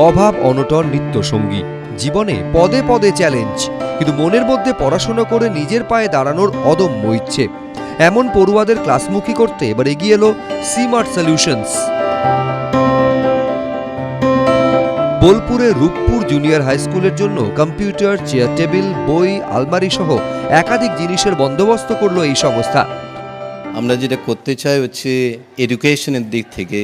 অভাব অনটন নিত্যসঙ্গী, জীবনে পদে পদে চ্যালেঞ্জ, কিন্তু মনের মধ্যে পড়াশোনা করে নিজের পায়ে দাঁড়ানোর অদম্য ইচ্ছে। এমন পড়ুয়াদের ক্লাসমুখী করতে এবার এগিয়ে এলো সিমার্ট সলিউশনস। বোলপুরে রূপপুর জুনিয়র হাই স্কুলের জন্য কম্পিউটার, চেয়ার টেবিল, বই, আলমারি সহ একাধিক জিনিসের বন্দোবস্ত করলো এই সংস্থা। আমরা যেটা করতে চাই হচ্ছে এডুকেশনের দিক থেকে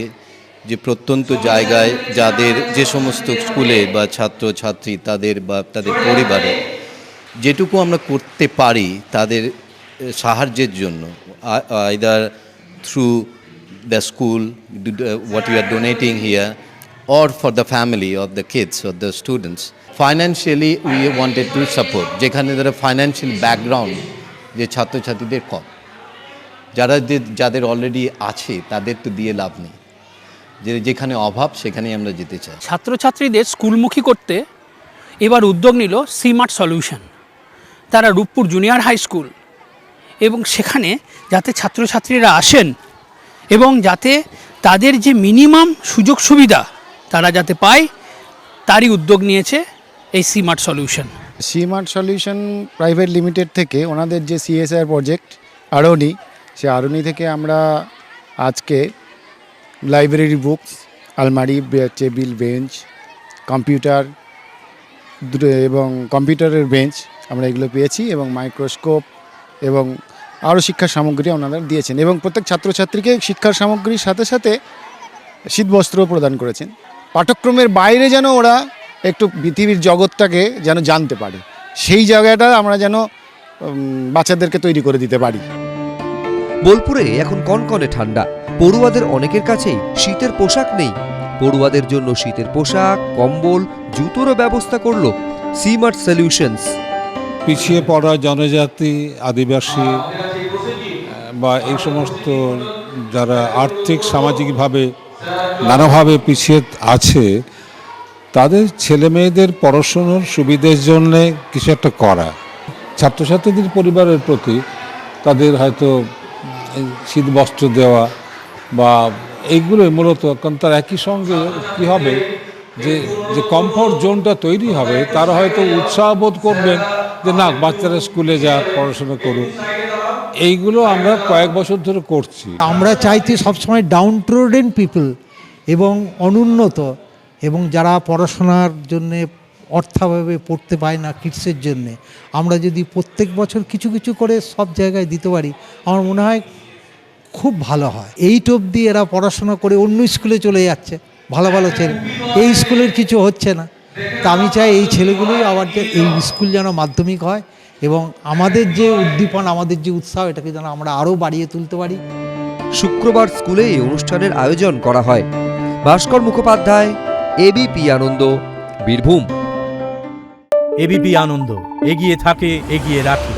যে প্রত্যন্ত জায়গায় যাদের যে সমস্ত স্কুলে বা ছাত্র ছাত্রী তাদের বা তাদের পরিবারে যেটুকু আমরা করতে পারি তাদের সাহায্যের জন্য, either through the school what we are donating here or for the family of the kids or the students. Financially we wanted to support, যেখানে যারা ফাইন্যান্সিয়াল ব্যাকগ্রাউন্ড যে ছাত্রছাত্রীদের কম, যাদের অলরেডি আছে তাদের তো দিয়ে লাভ নেই, যেখানে অভাব সেখানেই আমরা যেতে চাই। ছাত্রছাত্রীদের স্কুলমুখী করতে এবার উদ্যোগ নিল সিমার্ট সলিউশন। তারা রূপপুর জুনিয়র হাই স্কুল এবং সেখানে যাতে ছাত্রছাত্রীরা আসেন এবং যাতে তাদের যে মিনিমাম সুযোগ সুবিধা তারা যাতে পায় তারই উদ্যোগ নিয়েছে এই সিমার্ট সলিউশন। সিমার্ট সলিউশন প্রাইভেট লিমিটেড থেকে ওনাদের যে সিএসআর প্রজেক্ট আরনি, সে আরনি থেকে আমরা আজকে লাইব্রেরি বুকস, আলমারি, টেবিল, বেঞ্চ, কম্পিউটার এবং কম্পিউটারের বেঞ্চ আমরা এগুলো পেয়েছি এবং মাইক্রোস্কোপ এবং আরও শিক্ষা সামগ্রী ওনারা দিয়েছেন এবং প্রত্যেক ছাত্রছাত্রীকে শিক্ষার সামগ্রীর সাথে সাথে শীতবস্ত্রও প্রদান করেছেন। পাঠ্যক্রমের বাইরে যেন ওরা একটু পৃথিবীর জগৎটাকে যেন জানতে পারে, সেই জায়গাটা আমরা যেন বাচ্চাদেরকে তৈরি করে দিতে পারি। বোলপুরে এখন কনকনে ঠান্ডা, পড়ুয়াদের অনেকের কাছেই শীতের পোশাক নেই। পড়ুয়াদের জন্য শীতের পোশাক, কম্বল, জুতোরও ব্যবস্থা করলো সিমার্ট সলিউশনস। পিছিয়ে পড়া জনজাতি, আদিবাসী বা এই সমস্ত যারা আর্থিক সামাজিকভাবে নানাভাবে পিছিয়ে আছে তাদের ছেলে মেয়েদের পড়াশোনার সুবিধের জন্যে কিছু একটা করা, ছাত্রছাত্রীদের পরিবারের প্রতি তাদের হয়তো শীতবস্ত্র দেওয়া বা এইগুলোই মূলত, কারণ তার একই সঙ্গে কী হবে যে কমফর্ট জোনটা তৈরি হবে, তারা হয়তো উৎসাহ বোধ করবেন যে না বাচ্চারা স্কুলে যাক, পড়াশোনা করুক। এইগুলো আমরা কয়েক বছর ধরে করছি। আমরা চাইছি সবসময় ডাউন ট্রোডেন পিপল এবং অনুন্নত এবং যারা পড়াশোনার জন্যে অর্থাভাবে পড়তে পায় না কিডসের জন্যে, আমরা যদি প্রত্যেক বছর কিছু কিছু করে সব জায়গায় দিতে পারি আমার মনে হয় খুব ভালো হয়। 8 অবধি এরা পড়াশোনা করে অন্য স্কুলে চলে যাচ্ছে, ভালো ভালো ছেলে, এই স্কুলের কিছু হচ্ছে না। তা আমি চাই এই ছেলেগুলোই আবার যে এই স্কুল যেন মাধ্যমিক হয় এবং আমাদের যে উদ্দীপনা, আমাদের যে উৎসাহ, এটাকে যেন আমরা আরও বাড়িয়ে তুলতে পারি। শুক্রবার স্কুলে এই অনুষ্ঠানের আয়োজন করা হয়। ভাস্কর মুখোপাধ্যায়, এবিপি আনন্দ, বীরভূম। এবিপি আনন্দ, এগিয়ে থাকে, এগিয়ে রাখে।